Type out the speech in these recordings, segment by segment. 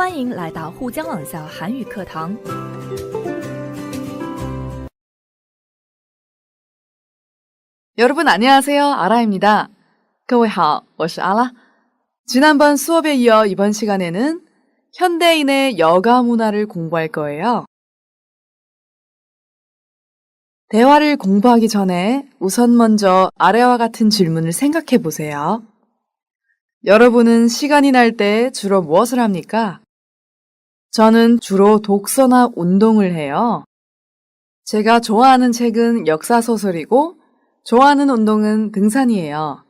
欢迎来到沪江网校韩语课堂。 여러분 안녕하세요. 아라입니다. 各位好，我是阿拉. 지난번 수업에 이어 이번 시간에는 현대인의 여가 문화를 공부할 거예요. 대화를 공부하기 전에 우선 먼저 아래와 같은 질문을 생각해 보세요. 여러분은 시간이 날 때 주로 무엇을 합니까? 저는 주로 독서나 운동을 해요. 제가 좋아하는 책은 역사소설이고 좋아하는 운동은 등산이에요.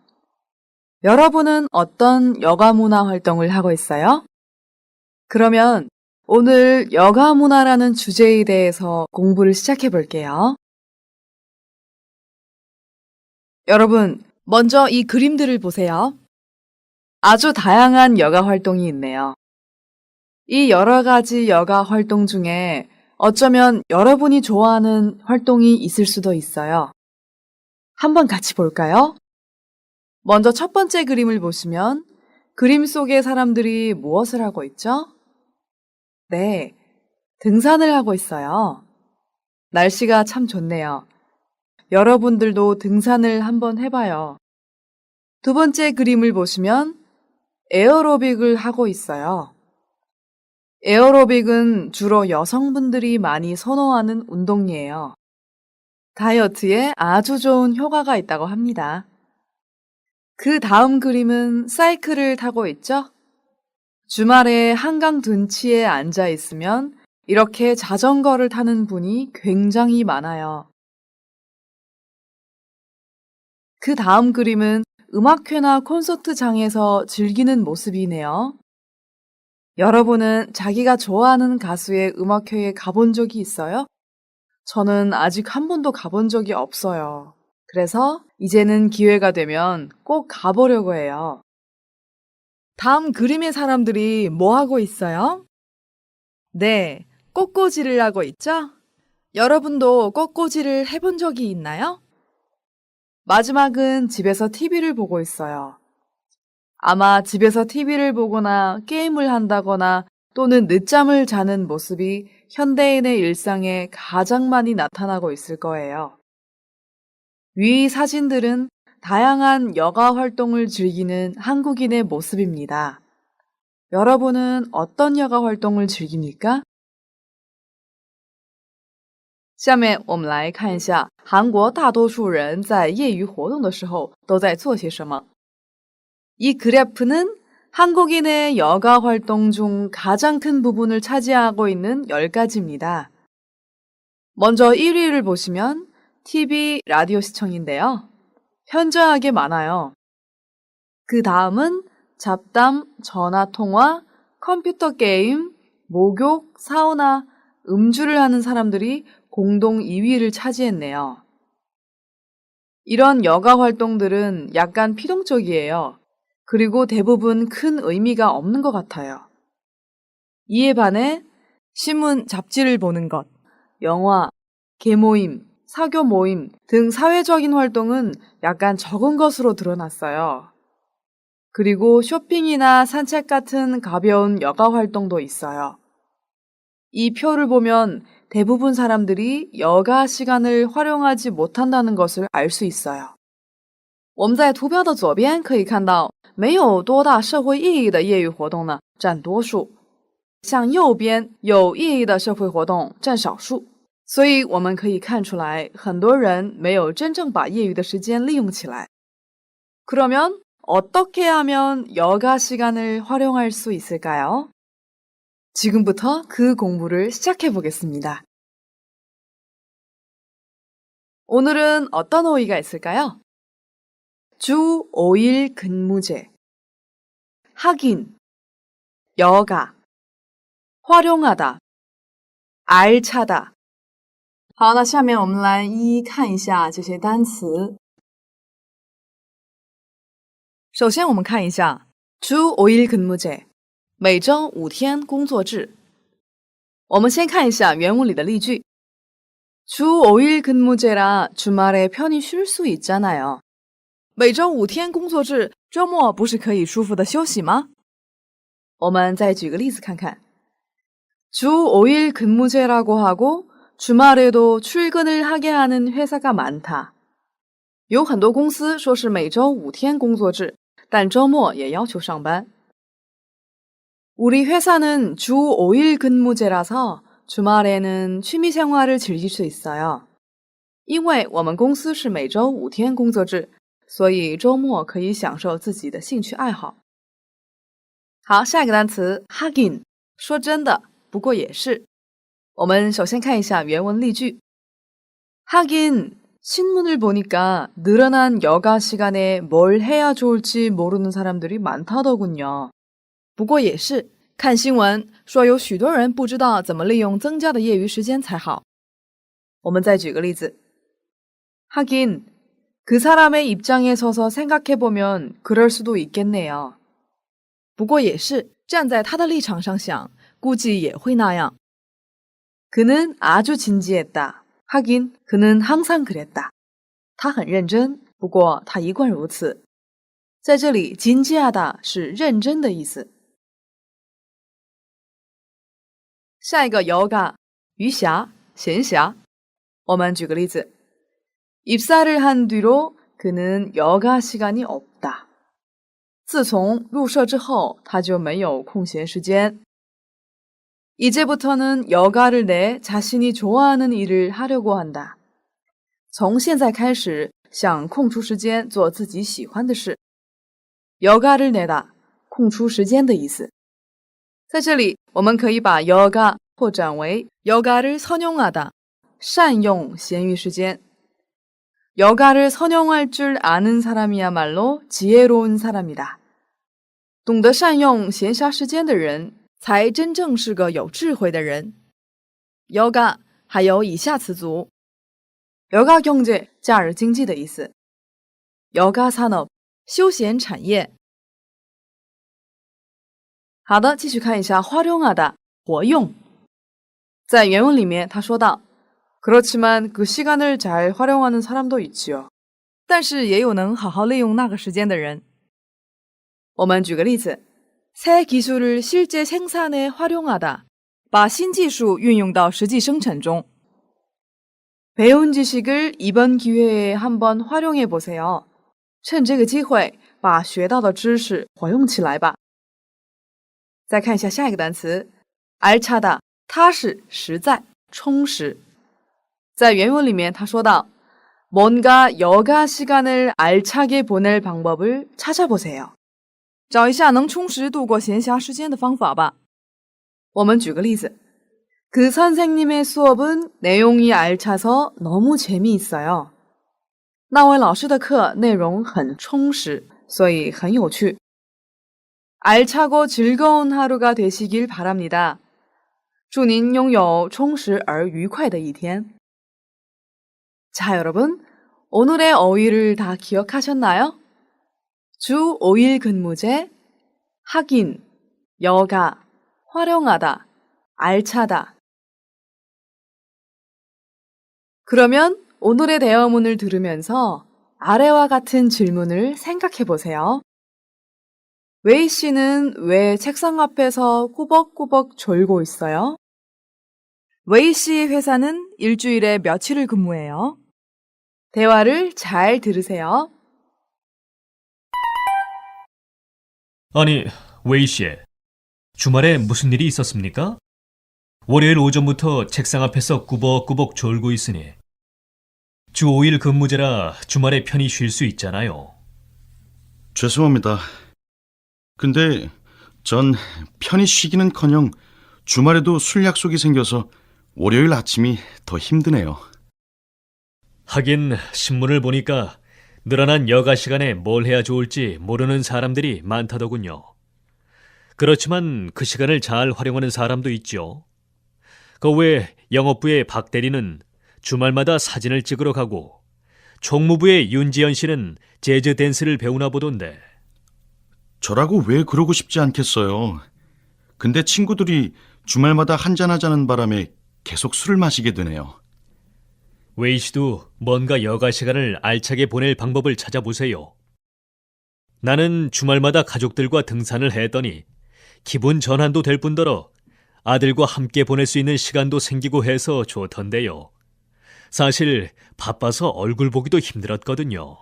여러분은 어떤 여가 문화 활동을 하고 있어요? 그러면 오늘 여가 문화라는 주제에 대해서 공부를 시작해 볼게요. 여러분, 먼저 이 그림들을 보세요. 아주 다양한 여가 활동이 있네요. 이 여러 가지 여가 활동 중에 어쩌면 여러분이 좋아하는 활동이 있을 수도 있어요. 한번 같이 볼까요? 먼저 첫 번째 그림을 보시면 그림 속의 사람들이 무엇을 하고 있죠? 네, 등산을 하고 있어요. 날씨가 참 좋네요. 여러분들도 등산을 한번 해봐요. 두 번째 그림을 보시면 에어로빅을 하고 있어요. 에어로빅은 주로 여성분들이 많이 선호하는 운동이에요. 다이어트에 아주 좋은 효과가 있다고 합니다. 그 다음 그림은 사이클을 타고 있죠? 주말에 한강 둔치에 앉아 있으면 이렇게 자전거를 타는 분이 굉장히 많아요. 그 다음 그림은 음악회나 콘서트장에서 즐기는 모습이네요. 여러분은 자기가 좋아하는 가수의 음악회에 가본 적이 있어요? 저는 아직 한 번도 가본 적이 없어요. 그래서 이제는 기회가 되면 꼭 가보려고 해요. 다음 그림의 사람들이 뭐 하고 있어요? 네, 꽃꽂이를 하고 있죠? 여러분도 꽃꽂이를 해본 적이 있나요? 마지막은 집에서 TV를 보고 있어요. 아마 집에서 TV를 보거나 게임을 한다거나 또는 늦잠을 자는 모습이 현대인의 일상에 가장 많이 나타나고 있을 거예요. 위 사진들은 다양한 여가 활동을 즐기는 한국인의 모습입니다. 여러분은 어떤 여가 활동을 즐깁니까? 下面我们来看一下韩国大多数人在业余活动的时候都在做些什么. 이 그래프는 한국인의 여가 활동 중 가장 큰 부분을 차지하고 있는 10가지입니다. 먼저 1위를 보시면 TV, 라디오 시청인데요. 현저하게 많아요. 그 다음은 잡담, 전화통화, 컴퓨터 게임, 목욕, 사우나, 음주를 하는 사람들이 공동 2위를 차지했네요. 이런 여가 활동들은 약간 피동적이에요. 그리고 대부분 큰 의미가 없는 것 같아요. 이에 반해 신문, 잡지를 보는 것, 영화, 계모임, 사교 모임 등 사회적인 활동은 약간 적은 것으로 드러났어요. 그리고 쇼핑이나 산책 같은 가벼운 여가 활동도 있어요. 이 표를 보면 대부분 사람들이 여가 시간을 활용하지 못한다는 것을 알 수 있어요. 我们在图标的左边可以看到没有多大社会意义的业余活动呢占多数，向右边有意义的社会活动占少数。所以我们可以看出来，很多人没有真正把业余的时间利用起来。그러면 어떻게 하면 여가 시간을 활용할 수 있을까요? 지금부터 그 공부를 시작해 보겠습니다. 오늘은 어떤 어휘가 있을까요? 주 5일 근무제, 하긴, 여가, 활용하다, 알차다. 好，那下面我们来一一看一下这些单词。首先我们看一下주 5일 근무제，每周5天工作制。我们先看一下原文里的例句。주 5일 근무제라 주말에 편히 쉴 수 있잖아요. 每周5天工作制，周末不是可以舒服的休息吗？我们再举个例子看看。주 5일 근무제라고 하고 주말에도 출근을 하게 하는 회사가 많다. 有很多公司说是每周5天工作制，但周末也要求上班。 우리 회사는 주 5일 근무제라서 주말에는 취미 생활을 즐길 수 있어요. 因为我们公司是每周5天工作制，所以周末可以享受自己的兴趣爱好。好，下一个单词 하긴， 说真的，不过也是。我们首先看一下原文例句。 하긴 신문을 보니까 늘어난 여가 시간에 뭘 해야 좋을지 모르는 사람들이 많다더군요. 不过也是，看新闻说有许多人不知道怎么利用增加的业余时间才好。我们再举个例子。 하긴 그 사람의 입장에 서서 생각해보면 그럴 수도 있겠네요. 不过也是，站在他的立场上想，估计也会那样。 그는 아주 진지했다. 하긴 그는 항상 그랬다. 他很认真，不过他一贯如此。在这里，진지하다是认真的意思。下一个여가，余暇、闲暇。我们举个例子。 입사를 한 뒤로 그는 여가 시간이 없다. 自从入社之后，他就没有空闲时间。 이제부터는 여가를 내 자신이 좋아하는 일을 하려고 한다. 从现在开始，想空出时间做自己喜欢的事。 여가를 내다， 空出时间的意思。在这里，我们可以把여가扩展为여가를 선용하다， 善用闲余时间。 여가를 선용할 줄 아는 사람이야말로 지혜로운 사람이다. 懂得善用闲暇时间的人，才真正是个有智慧的人。 여가还有以下词组。 여가 경제， 假日经济的意思。 여가 산업， 休闲产业。好的，继续看一下활용하다， 活用。在原文里面，他说到 그렇지만 그 시간을 잘 활용하는 사람도 있지요. 但是也有能好好利用那个时间的人。我们举个例子， 새 기술을 실제 생산에 활용하다， 把新技术运用到实际生产中。 배운 지식을 이번 기회에 한번 활용해 보세요. 趁这个机会把学到的知识活用起来吧。再看一下下一个单词 알차다， 踏实、实在、充实。 在原文里面他说到 뭔가 여가 시간을 알차게 보낼 방법을 찾아보세요. 找一下能充实度过闲暇时间的方法吧。我们举个例子， 그 선생님의 수업은 내용이 알차서 너무 재미있어요. 那位老师的课内容很充实，所以很有趣。 알차고 즐거운 하루가 되시길 바랍니다. 祝您拥有充实而愉快的一天。 자, 여러분, 오늘의 어휘를 다 기억하셨나요? 주 5일 근무제, 하긴, 여가, 활용하다, 알차다. 그러면 오늘의 대화문을 들으면서 아래와 같은 질문을 생각해 보세요. 웨이 씨는 왜 책상 앞에서 꾸벅꾸벅 졸고 있어요? 웨이 씨의 회사는 일주일에 며칠을 근무해요? 대화를 잘 들으세요. 아니, 웨이 씨, 주말에 무슨 일이 있었습니까? 월요일 오전부터 책상 앞에서 꾸벅꾸벅 졸고 있으니 주 5일 근무제라 주말에 편히 쉴 수 있잖아요. 죄송합니다. 근데 전 편히 쉬기는커녕 주말에도 술 약속이 생겨서 월요일 아침이 더 힘드네요. 하긴 신문을 보니까 늘어난 여가 시간에 뭘 해야 좋을지 모르는 사람들이 많다더군요. 그렇지만 그 시간을 잘 활용하는 사람도 있죠. 그 외에 영업부의 박 대리는 주말마다 사진을 찍으러 가고 총무부의 윤지연 씨는 재즈 댄스를 배우나 보던데. 저라고 왜 그러고 싶지 않겠어요. 근데 친구들이 주말마다 한잔하자는 바람에 계속 술을 마시게 되네요. 웨이 씨도 뭔가 여가 시간을 알차게 보낼 방법을 찾아보세요. 나는 주말마다 가족들과 등산을 했더니 기분 전환도 될 뿐더러 아들과 함께 보낼 수 있는 시간도 생기고 해서 좋던데요. 사실 바빠서 얼굴 보기도 힘들었거든요.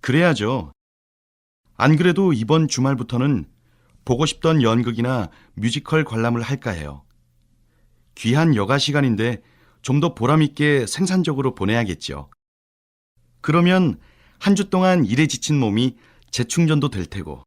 그래야죠. 안 그래도 이번 주말부터는 보고 싶던 연극이나 뮤지컬 관람을 할까 해요. 귀한 여가 시간인데 좀 더 보람 있게 생산적으로 보내야겠죠. 그러면 한 주 동안 일에 지친 몸이 재충전도 될 테고.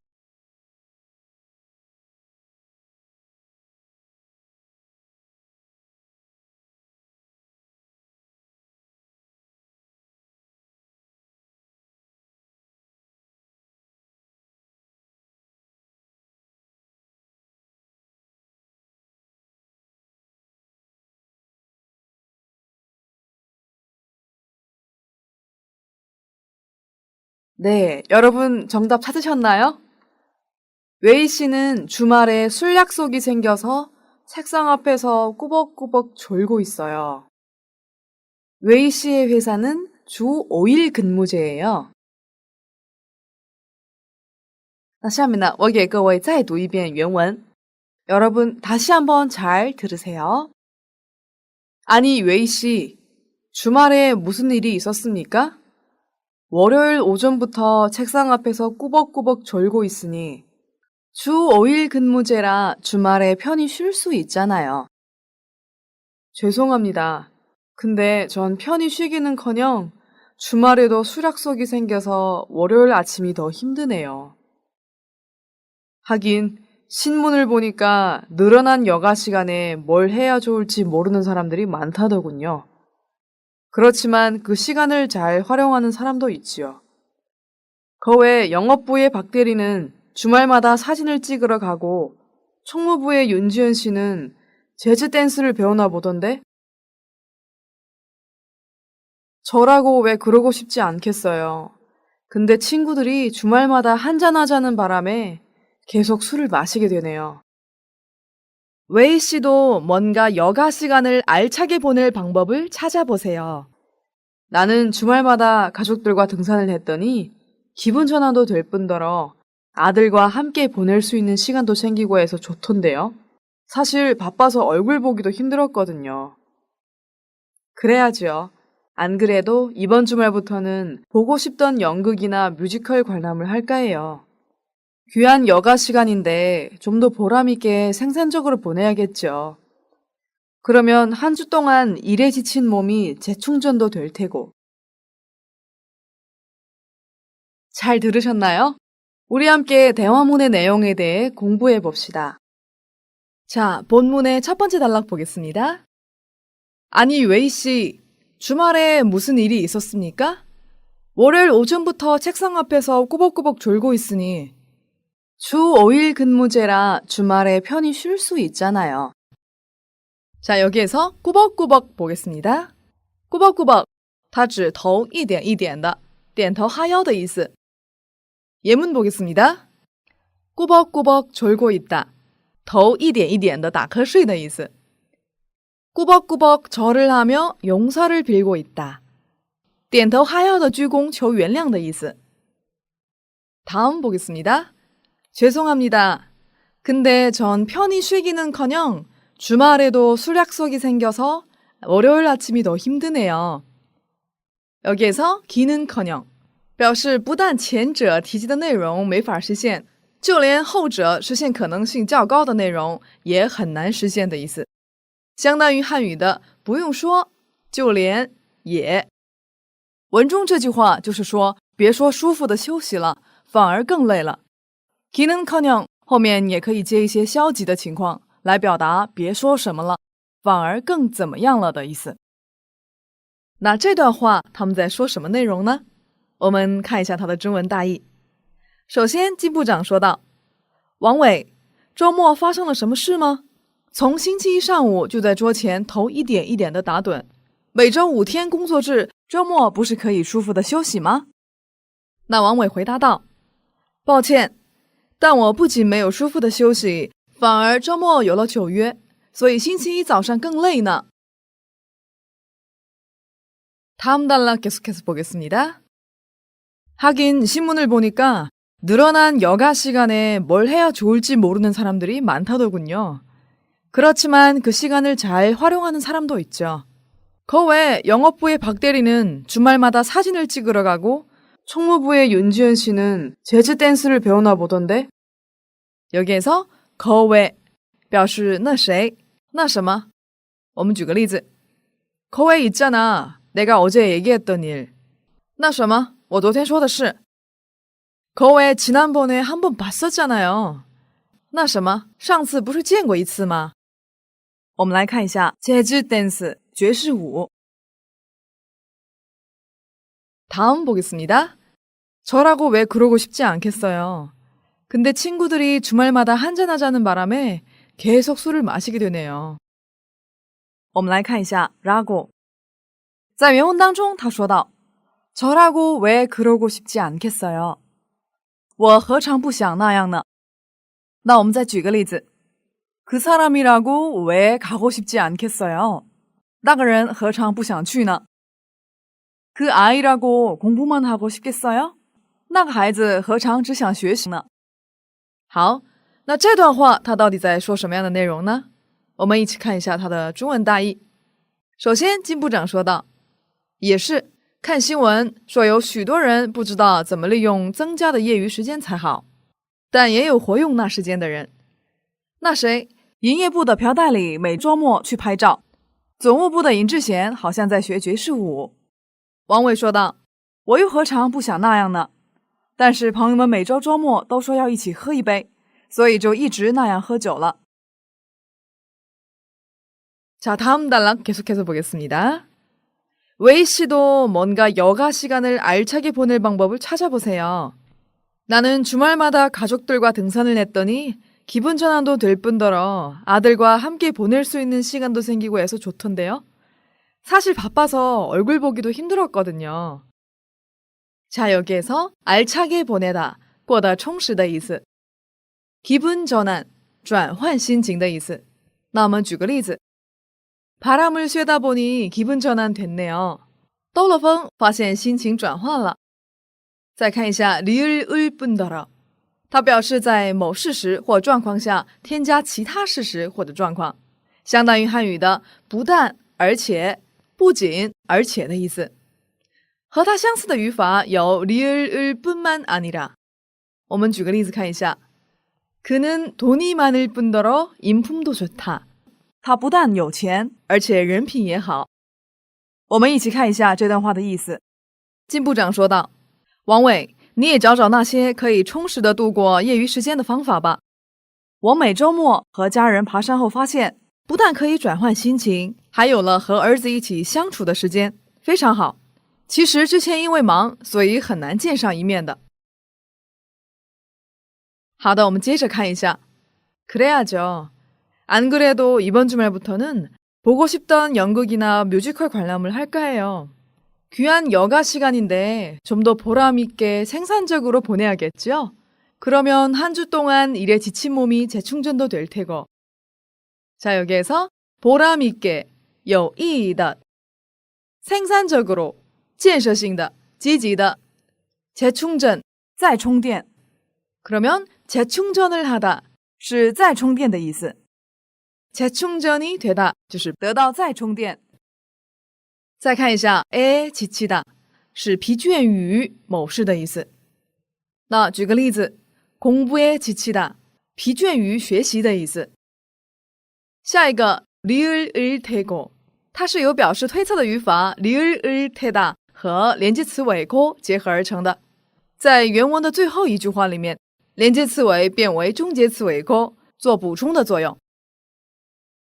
네, 여러분 정답 찾으셨나요? 웨이 씨는 주말에 술 약속이 생겨서 책상 앞에서 꾸벅꾸벅 졸고 있어요. 웨이 씨의 회사는 주 5일 근무제예요. 那下面呢，我给各位再读一遍原文. 여러분 다시 한번 잘 들으세요. 아니 웨이 씨, 주말에 무슨 일이 있었습니까? 월요일 오전부터 책상 앞에서 꾸벅꾸벅 졸고 있으니 주 5일 근무제라 주말에 편히 쉴 수 있잖아요. 죄송합니다. 근데 전 편히 쉬기는커녕 주말에도 술 약속이 생겨서 월요일 아침이 더 힘드네요. 하긴 신문을 보니까 늘어난 여가 시간에 뭘 해야 좋을지 모르는 사람들이 많다더군요. 그렇지만 그 시간을 잘 활용하는 사람도 있지요. 그 외 영업부의 박 대리는 주말마다 사진을 찍으러 가고 총무부의 윤지연 씨는 재즈 댄스를 배우나 보던데? 저라고 왜 그러고 싶지 않겠어요. 근데 친구들이 주말마다 한잔하자는 바람에 계속 술을 마시게 되네요. 웨이 씨도 뭔가 여가 시간을 알차게 보낼 방법을 찾아보세요. 나는 주말마다 가족들과 등산을 했더니 기분 전환도 될 뿐더러 아들과 함께 보낼 수 있는 시간도 생기고 해서 좋던데요. 사실 바빠서 얼굴 보기도 힘들었거든요. 그래야지요. 안 그래도 이번 주말부터는 보고 싶던 연극이나 뮤지컬 관람을 할까 해요. 귀한 여가 시간인데 좀 더 보람있게 생산적으로 보내야겠죠. 그러면 한 주 동안 일에 지친 몸이 재충전도 될 테고. 잘 들으셨나요? 우리 함께 대화문의 내용에 대해 공부해 봅시다. 자, 본문의 첫 번째 단락 보겠습니다. 아니, 웨이 씨, 주말에 무슨 일이 있었습니까? 월요일 오전부터 책상 앞에서 꾸벅꾸벅 졸고 있으니 주 5일 근무제라 주말에 편히 쉴 수 있잖아요. 자, 여기에서 꾸벅꾸벅 보겠습니다. 꾸벅꾸벅, 它指头一点一点的点头哈腰的意思. 예문 보겠습니다. 꾸벅꾸벅 졸고 있다. 头一点一点的打瞌睡的意思. 꾸벅꾸벅 절을 하며 용서를 빌고 있다. 点头哈腰的鞠躬求原谅的意思. 다음 보겠습니다. 죄송합니다. 근데 전 편히 쉬기는커녕 주말에도 술 약속이 생겨서 월요일 아침이 더 힘드네요. 여기에서 기는커녕 表示不但前者提及的内容没法实现，就连后者实现可能性较高的内容也很难实现的意思。相当于汉语的不用说，就连也。文中这句话就是说，别说舒服的休息了，反而更累了。기는커녕后面也可以接一些消极的情况来表达别说什么了，反而更怎么样了的意思。那这段话他们在说什么内容呢？我们看一下它的中文大意。首先，金部长说道：“王伟，周末发生了什么事吗？从星期一上午就在桌前头一点一点的打盹，每周5天工作制，周末不是可以舒服的休息吗？”那王伟回答道：“抱歉，但我不仅没有舒服的休息，反而周末有了酒约，所以星期一早上更累呢。” 다음 단락 계속해서 보겠습니다. 하긴 신문을 보니까 늘어난 여가 시간에 뭘 해야 좋을지 모르는 사람들이 많다더군요. 그렇지만 그 시간을 잘 활용하는 사람도 있죠. 그 외 영업부의 박 대리는 주말마다 사진을 찍으러 가고 총무부의 윤지은 씨는 재즈 댄스를 배우나 보던데. 여기에서 그 외表示那谁那什么我们举个例子그 외 있잖아 내가 어제 얘기했던 일那什么我昨天说的事그 외 지난번에 한번 봤었잖아요 那什么上次不是见过一次吗我们来看一下 재즈 댄스 爵士舞 다음 보겠습니다. 저라고 왜 그러고 싶지 않겠어요. 근데 친구들이 주말마다 한잔하자는 바람에 계속 술을 마시게 되네요. 我们来看一下 라고 在原文当中他说道 저라고 왜 그러고 싶지 않겠어요. 我何尝不想那样呢那我们再举个例子 그 사람이라고 왜 가고 싶지 않겠어요. 那个人何尝不想去呢 그 아이라고 공부만 하고 싶겠어요? 那个孩子何尝只想学习呢？好，那这段话它到底在说什么样的内容呢？我们一起看一下它的中文大意。首先，金部长说道，也是看新闻说有许多人不知道怎么利用增加的业余时间才好，但也有活用那时间的人。那谁，营业部的朴代理每周末去拍照，总务部的尹志贤好像在学爵士舞。王伟说道：“我又何尝不想那样呢？但是朋友们每周周末都说要一起喝一杯，所以就一直那样喝酒了。” 자, 다음 단락 계속해서 보겠습니다. 웨이 씨도 뭔가 여가 시간을 알차게 보낼 방법을 찾아보세요. 나는 주말마다 가족들과 등산을 했더니 기분 전환도 될 뿐더러 아들과 함께 보낼 수 있는 시간도 생기고 해서 좋던데요. 사실 바빠서 얼굴 보기도 힘들었거든요. 자, 여기에서 알차게 보내다, 过得充实的意思. 기분 전환, 转换心情的意思. 那我们举个例子. 바람을 쐬다 보니 기분 전환 됐네요. 兜了风发现心情转换了. 再看一下 리을 뿐더러. 它表示在某事实或状况下添加其他事实或者状况，相当于汉语的不但而且不仅而且的意思。和它相似的语法有리을 뿐만 아니라。我们举个例子看一下。그는 돈이 많을 뿐더러 인품도 좋다。他不但有钱，而且人品也好。我们一起看一下这段话的意思。金部长说道：“王伟，你也找找那些可以充实的度过业余时间的方法吧。我每周末和家人爬山后发现，不但可以转换心情，还有了和儿子一起相处的时间，非常好。其实之前因为忙，所以很难见上一面的。”好的，我们接着看一下。그래야죠。안 그래도 이번 주말부터는 보고 싶던 연극이나 뮤지컬 관람을 할까 해요. 귀한 여가 시간인데 좀 더 보람있게 생산적으로 보내야겠죠? 그러면 한 주 동안 일에 지친 몸이 재충전도 될 테고. 자, 여기에서 보람있게, 有意义的, 생산적으로, 建设性的, 积极的, 재충전, 再充电. 그러면 재충전을 하다, 是再充电的意思. 재충전이 되다, 就是得到再充电。再看一下 에 지치다 是疲倦于某事的意思。那举个例子 공부에 지치다 疲倦于学习的意思。下一个 리을 테고 它是由表示推测的语法 리을 테다 和连接词尾 고 结合而成的。在原文的最后一句话里面，连接词尾变为终结词尾 고 做补充的作用。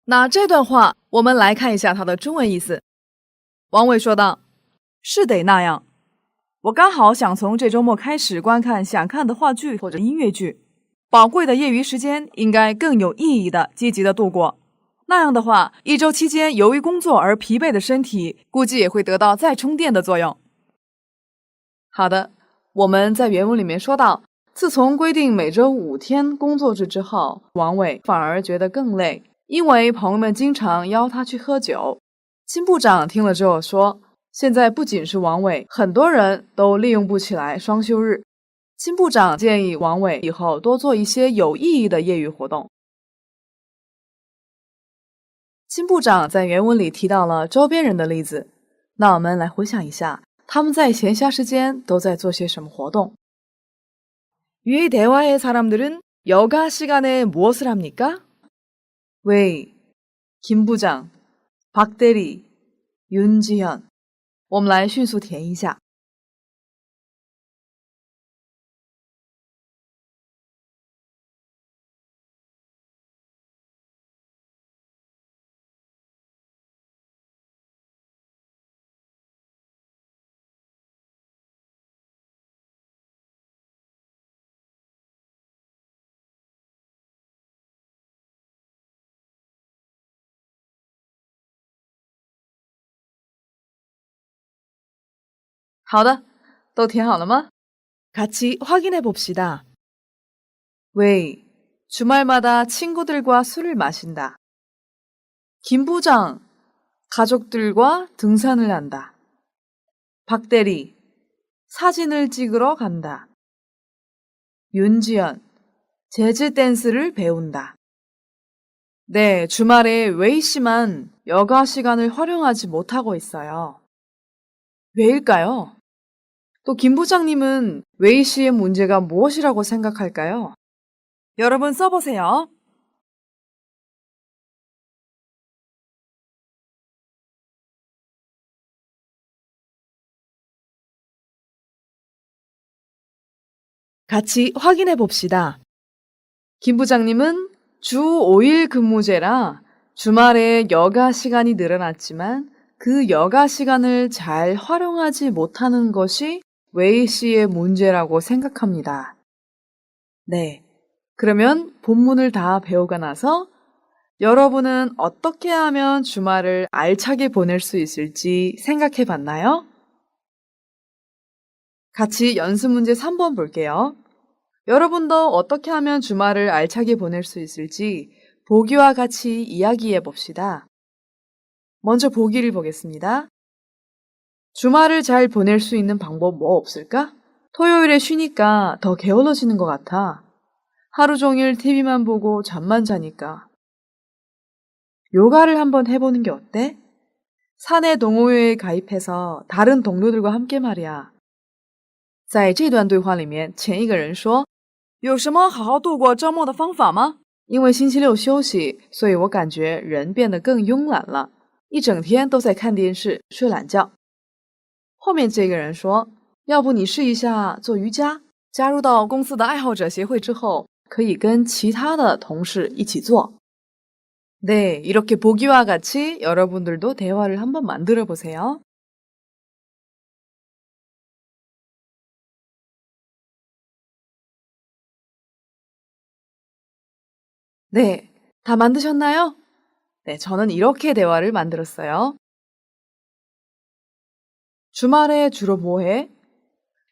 那这段话我们来看一下它的中文意思。王伟说道：“是得那样。我刚好想从这周末开始观看想看的话剧或者音乐剧，宝贵的业余时间应该更有意义的、积极的度过。那样的话，一周期间由于工作而疲惫的身体，估计也会得到再充电的作用。”好的，我们在原文里面说到，自从规定每周5天工作制之后，王伟反而觉得更累。因为朋友们经常邀他去喝酒。金部长听了之后说，现在不仅是王伟，很多人都利用不起来双休日。金部长建议王伟以后多做一些有意义的业余活动。金部长在原文里提到了周边人的例子，那我们来回想一下，他们在闲暇时间都在做些什么活动？ 위 대화의 사람들은 여가 시간에 무엇을 합니까? 웨이, 김 부장, 박 대리, 윤지현. 我们来迅速填一下。好的，都填好了吗？ 같이 확인해 봅시다. 왜 주말마다 친구들과 술을 마신다. 김 부장, 가족들과 등산을 한다. 박 대리, 사진을 찍으러 간다. 윤지연, 재즈 댄스를 배운다. 네, 주말에 웨이 씨만 여가 시간을 활용하지 못하고 있어요. 왜일까요? 또 김 부장님은 웨이 씨의 문제가 무엇이라고 생각할까요? 여러분 써보세요. 같이 확인해 봅시다. 김 부장님은 주 5일 근무제라 주말에 여가 시간이 늘어났지만 그 여가 시간을 잘 활용하지 못하는 것이 웨이 씨의 문제라고 생각합니다. 네. 그러면 본문을 다 배우고 나서 여러분은 어떻게 하면 주말을 알차게 보낼 수 있을지 생각해 봤나요? 같이 연습 문제 3번 볼게요. 여러분도 어떻게 하면 주말을 알차게 보낼 수 있을지 보기와 같이 이야기해 봅시다. 먼저 보기를 보겠습니다. 주말을 잘 보낼 수 있는 방법 뭐 없을까? 토요일에 쉬니까 더 게을러지는 것 같아. 하루 종일 TV만 보고 잠만 자니까. 요가를 한번 해보는 게 어때? 사내 동호회에 가입해서 다른 동료들과 함께 말이야. 在这段对话里面，前一个人说：“有什么好好度过周末的方法吗？”因为星期六休息，所以我感觉人变得更慵懒了，一整天都在看电视、睡懒觉。后面这个人说：“要不你试一下做瑜伽？加入到公司的爱好者协会之后，可以跟其他的同事一起做。” 네, 이렇게 보기와 같이 여러분들도 대화를 한번 만들어 보세요. 네, 다 만드셨나요? 네, 저는 이렇게 대화를 만들었어요. 주말에 주로 뭐 해?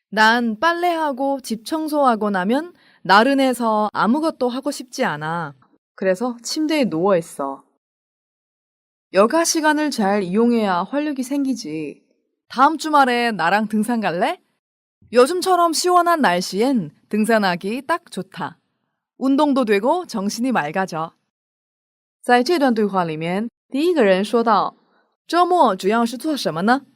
난 빨래하고 집 청소하고 나면 나른해서 아무것도 하고 싶지 않아. 그래서 침대에 누워 있어. 여가 시간을 잘 이용해야 활력이 생기지. 다음 주말에 나랑 등산 갈래? 요즘처럼 시원한 날씨엔 등산하기 딱 좋다. 운동도 되고 정신이 맑아져. 在这段对话里面，第一个人说到，周末主要是做什么呢？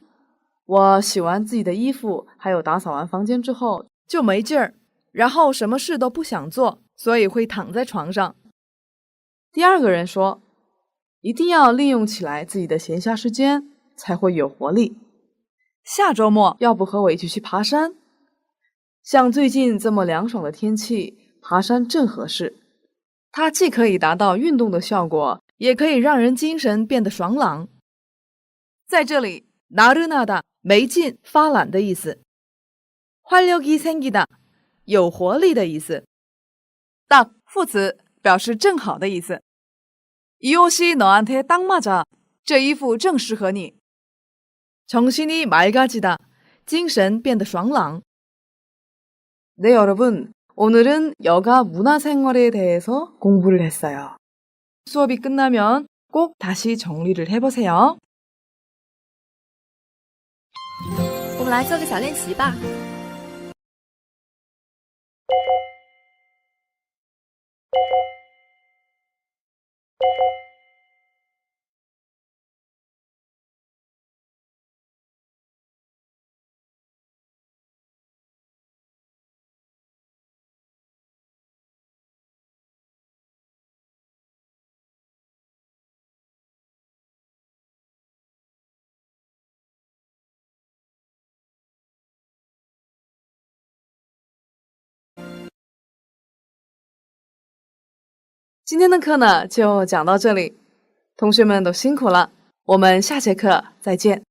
我洗完自己的衣服，还有打扫完房间之后就没劲儿，然后什么事都不想做，所以会躺在床上。第二个人说，一定要利用起来自己的闲暇时间，才会有活力。下周末要不和我一起去爬山？像最近这么凉爽的天气，爬山正合适。它既可以达到运动的效果，也可以让人精神变得爽朗。在这里，나른하다没劲、发懒的意思。활력이 생기다有活力的意思。딱副词表示正好的意思。이 옷이 너한테 딱 맞아。这衣服正适合你。정신이 맑아지다精神变得爽朗。네, 여러분. 오늘은 여가 문화생활에 대해서 공부를 했어요. 수업이 끝나면 꼭 다시 정리를 해보세요. 我们来做个小练习吧。今天的课呢就讲到这里，同学们都辛苦了，我们下节课再见。